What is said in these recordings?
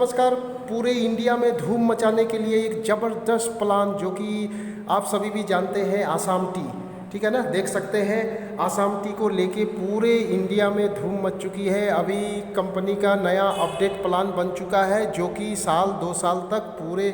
नमस्कार। पूरे इंडिया में धूम मचाने के लिए एक ज़बरदस्त प्लान जो कि आप सभी भी जानते हैं, आसाम टी। ठीक है ना, देख सकते हैं आसाम टी को लेके पूरे इंडिया में धूम मच चुकी है। अभी कंपनी का नया अपडेट प्लान बन चुका है जो कि साल 2 साल तक पूरे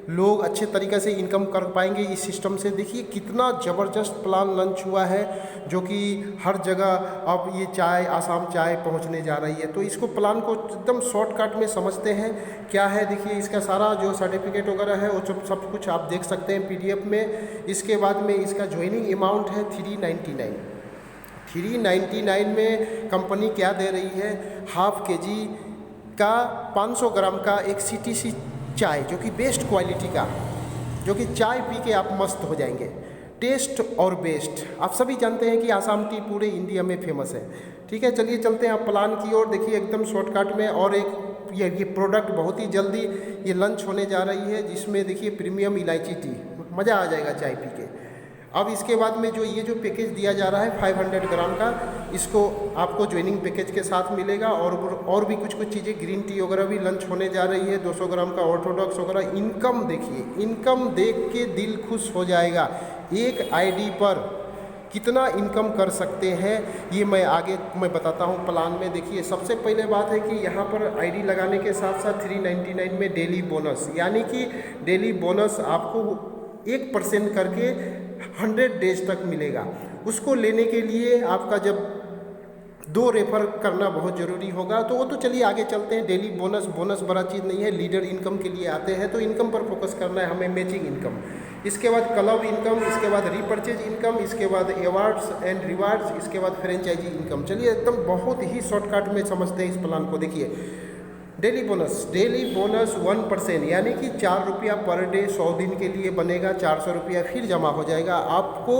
लोग अच्छे तरीक़े से इनकम कर पाएंगे इस सिस्टम से। देखिए कितना ज़बरदस्त प्लान लॉन्च हुआ है जो कि हर जगह अब ये चाय, आसाम चाय पहुंचने जा रही है। तो इसको प्लान को एकदम शॉर्टकट में समझते हैं क्या है। देखिए इसका सारा जो सर्टिफिकेट वगैरह है वो सब कुछ आप देख सकते हैं पीडीएफ में। इसके बाद में इसका ज्वाइनिंग अमाउंट है 399। 399 में कंपनी क्या दे रही है, हाफ केजी का 500 ग्राम का एक सीटीसी चाय जो कि बेस्ट क्वालिटी का, जो कि चाय पी के आप मस्त हो जाएंगे। टेस्ट और बेस्ट, आप सभी जानते हैं कि आसाम टी पूरे इंडिया में फेमस है। ठीक है, चलिए चलते हैं आप प्लान की ओर। देखिए एकदम शॉर्टकट में, और एक ये प्रोडक्ट बहुत ही जल्दी ये लंच होने जा रही है जिसमें देखिए प्रीमियम इलायची टी, मज़ा आ जाएगा चाय पी के। अब इसके बाद में जो पैकेज दिया जा रहा है 500 ग्राम का, इसको आपको ज्वाइनिंग पैकेज के साथ मिलेगा। और भी कुछ चीज़ें, ग्रीन टी वगैरह भी लंच होने जा रही है। 200 ग्राम का ऑर्थोडॉक्स वगैरह। इनकम देखिए, इनकम देख के दिल खुश हो जाएगा। एक आईडी पर कितना इनकम कर सकते हैं ये मैं बताता हूँ प्लान में। देखिए सबसे पहले बात है कि यहाँ पर आईडी लगाने के साथ साथ 399 में डेली बोनस, यानी कि डेली बोनस आपको 1% करके 100 डेज तक मिलेगा। उसको लेने के लिए आपका जब 2 रेफर करना बहुत ज़रूरी होगा, तो वो तो चलिए आगे चलते हैं। डेली बोनस बड़ा चीज़ नहीं है। लीडर इनकम के लिए आते हैं तो इनकम पर फोकस करना है हमें, मैचिंग इनकम। इसके बाद क्लब इनकम, इसके बाद रीपर्चेज इनकम, इसके बाद अवार्ड्स एंड रिवार्ड्स, इसके बाद फ्रेंचाइजी इनकम। चलिए एकदम बहुत ही शॉर्टकट में समझते हैं इस प्लान को। देखिए डेली बोनस 1%, यानी कि 4 रुपया पर डे 100 दिन के लिए बनेगा। 400 रुपया फिर जमा हो जाएगा। आपको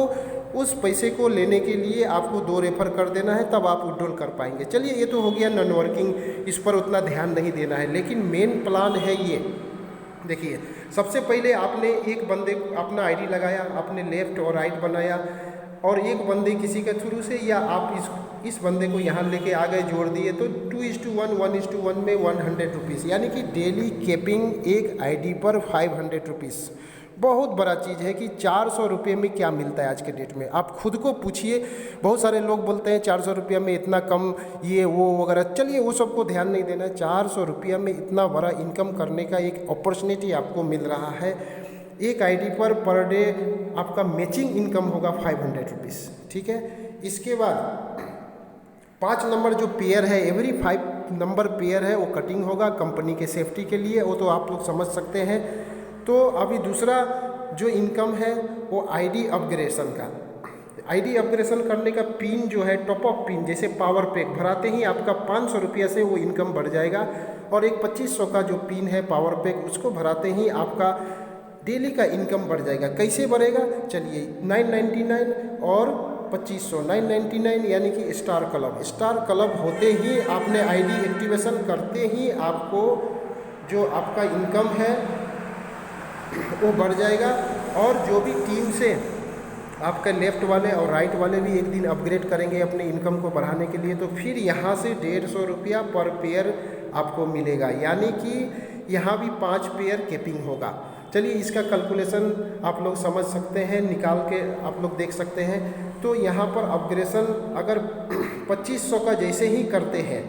उस पैसे को लेने के लिए आपको 2 रेफर कर देना है, तब आप विड्रॉल कर पाएंगे। चलिए ये तो हो गया नॉन वर्किंग, इस पर उतना ध्यान नहीं देना है। लेकिन मेन प्लान है ये। देखिए सबसे पहले आपने एक बंदे को अपना आईडी लगाया, आपने लेफ़्ट और राइट बनाया, और एक बंदे किसी के थ्रू से, या आप इस बंदे को यहाँ लेके आ गए, जोड़ दिए, तो 2:1 1:1 में 100 रुपीज़, यानी कि डेली कैपिंग एक आईडी पर 500 रुपीज़। बहुत बड़ा चीज़ है कि 400 रुपये में क्या मिलता है आज के डेट में। आप खुद को पूछिए। बहुत सारे लोग बोलते हैं 400 रुपया में इतना कम, ये वो वगैरह। चलिए वो सबको ध्यान नहीं देना है। 400 रुपया में इतना बड़ा इनकम करने का एक अपॉर्चुनिटी आपको मिल रहा है। एक आईडी पर डे आपका मैचिंग इनकम होगा 500 रुपीज़। ठीक है, इसके बाद 5 नंबर जो पेयर है, एवरी 5 नंबर पेयर है, वो कटिंग होगा कंपनी के सेफ्टी के लिए। वो तो आप लोग समझ सकते हैं। तो अभी दूसरा जो इनकम है वो आईडी अपग्रेडेशन का। आईडी अपग्रेडेशन करने का पिन जो है, टॉप अप पिन, जैसे पावर पैक भराते ही आपका 500 रुपया से वो इनकम बढ़ जाएगा। और एक 2500 का जो पिन है पावर पैक, उसको भराते ही आपका डेली का इनकम बढ़ जाएगा। कैसे बढ़ेगा, चलिए 999 और 2500, 999 यानी कि स्टार क्लब होते ही, आपने आईडी एक्टिवेशन करते ही आपको जो आपका इनकम है वो बढ़ जाएगा। और जो भी टीम से आपका लेफ़्ट वाले और राइट वाले भी एक दिन अपग्रेड करेंगे अपने इनकम को बढ़ाने के लिए, तो फिर यहाँ से 150 रुपया पर पेयर आपको मिलेगा, यानी कि यहाँ भी 5 पेयर कैपिंग होगा। चलिए इसका कैलकुलेशन आप लोग समझ सकते हैं, निकाल के आप लोग देख सकते हैं। तो यहाँ पर अपग्रेडेशन अगर 2500 का जैसे ही करते हैं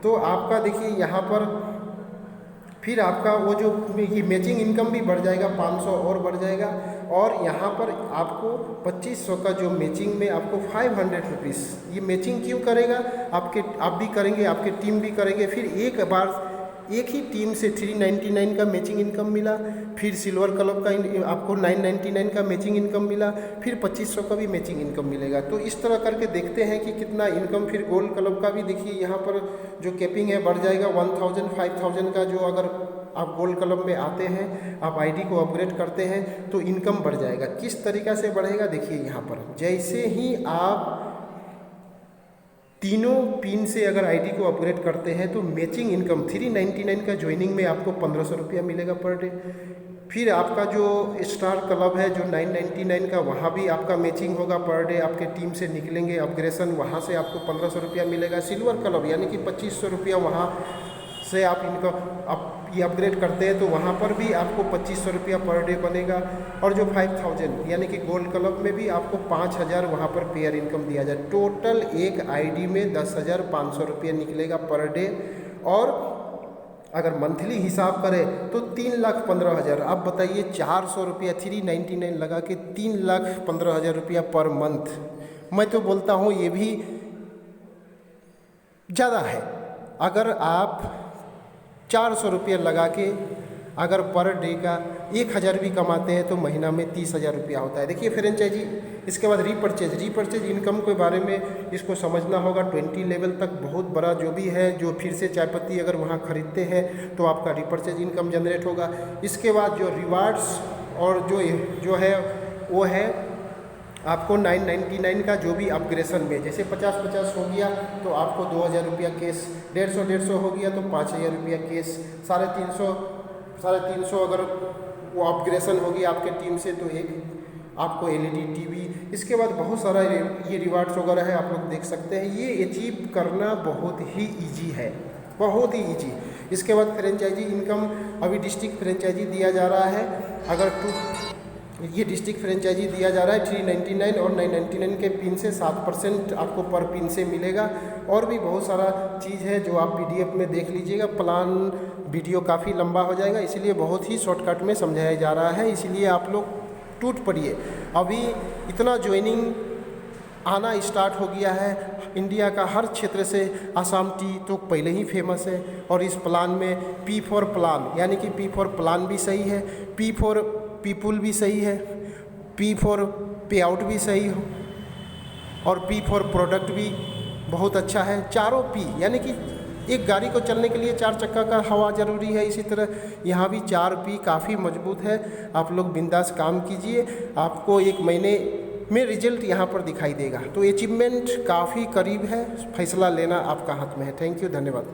तो आपका देखिए यहाँ पर फिर आपका वो जो ये मैचिंग इनकम भी बढ़ जाएगा, 500 और बढ़ जाएगा। और यहाँ पर आपको 2500 का जो मैचिंग में आपको 500 रुपीज़, ये मैचिंग क्यों करेगा, आप भी करेंगे, आपके टीम भी करेंगे। फिर एक बार एक ही टीम से 399 का मैचिंग इनकम मिला, फिर सिल्वर क्लब का आपको 999 का मैचिंग इनकम मिला, फिर 2500 का भी मैचिंग इनकम मिलेगा। तो इस तरह करके देखते हैं कि कितना इनकम। फिर गोल्ड क्लब का भी देखिए यहाँ पर जो कैपिंग है बढ़ जाएगा 1000 5000 का। जो अगर आप गोल्ड क्लब में आते हैं, आप आईडी को अपग्रेड करते हैं तो इनकम बढ़ जाएगा। किस तरीक़ा से बढ़ेगा, देखिए यहाँ पर जैसे ही आप तीनों पिन से अगर आईडी को अपग्रेड करते हैं तो मैचिंग इनकम 399 का ज्वाइनिंग में आपको 1500 रुपया मिलेगा पर डे। फिर आपका जो स्टार क्लब है जो 999 का, वहाँ भी आपका मैचिंग होगा पर डे। आपके टीम से निकलेंगे अपग्रेडेशन, वहाँ से आपको 1500 रुपया मिलेगा। सिल्वर क्लब यानी कि 2500 रुपया वहाँ से आप इनका आप ये अपग्रेड करते हैं तो वहाँ पर भी आपको 2500 रुपया पर डे बनेगा। और जो 5000 यानी कि गोल्ड क्लब में भी आपको 5000 वहाँ पर पेयर इनकम दिया जाए। टोटल एक आईडी में 10,500 रुपये निकलेगा पर डे। और अगर मंथली हिसाब करें तो 3,15,000। अब बताइए 400 रुपया 399 लगा के 3,15,000 रुपया पर मंथ। मैं तो बोलता हूँ ये भी ज़्यादा है। अगर आप 400 रुपये लगा के अगर पर डे का 1,000 भी कमाते हैं तो महीना में 30,000 रुपया होता है। देखिए फ्रेंचाइजी, इसके बाद रीपर्चेज इनकम के बारे में इसको समझना होगा। 20 लेवल तक बहुत बड़ा जो भी है, जो फिर से चाय पत्ती अगर वहाँ ख़रीदते हैं तो आपका रीपर्चेज इनकम जनरेट होगा। इसके बाद जो रिवार्ड्स और जो है वो है आपको 999 का जो भी अपग्रेशन में, जैसे 50-50 हो गया तो आपको 2,000 रुपया केस, 150-150 हो गया तो 5,000 रुपया केस, 350 अगर वो अपग्रेशन होगी आपके टीम से तो एक आपको LED टीवी। इसके बाद बहुत सारा ये रिवार्ड्स वगैरह है, आप लोग देख सकते हैं। ये अचीव करना बहुत ही ईजी है, बहुत ही ईजी। इसके बाद फ्रेंचाइजी इनकम अभी डिस्ट्रिक्ट फ्रेंचाइजी दिया जा रहा है। अगर ये डिस्ट्रिक्ट फ्रेंचाइजी दिया जा रहा है 399 और 999 के पिन से 7% आपको पर पिन से मिलेगा। और भी बहुत सारा चीज़ है जो आप PDF में देख लीजिएगा। प्लान वीडियो काफ़ी लंबा हो जाएगा, इसलिए बहुत ही शॉर्टकट में समझाया जा रहा है, इसलिए आप लोग टूट पड़िए। अभी इतना ज्वाइनिंग आना स्टार्ट हो गया है इंडिया का हर क्षेत्र से। आसाम टी तो पहले ही फेमस है और इस प्लान में P फॉर प्लान, यानी कि P फॉर प्लान भी सही है, P फॉर पीपुल भी सही है, P फॉर पे आउट भी सही हो और P फॉर प्रोडक्ट भी बहुत अच्छा है। चारों P, यानी कि एक गाड़ी को चलने के लिए 4 चक्का का हवा ज़रूरी है, इसी तरह यहाँ भी 4 P काफ़ी मजबूत है। आप लोग बिंदास काम कीजिए, आपको 1 महीने में रिजल्ट यहाँ पर दिखाई देगा। तो अचीवमेंट काफ़ी करीब है, फैसला लेना आपका हाथ में है। थैंक यू, धन्यवाद।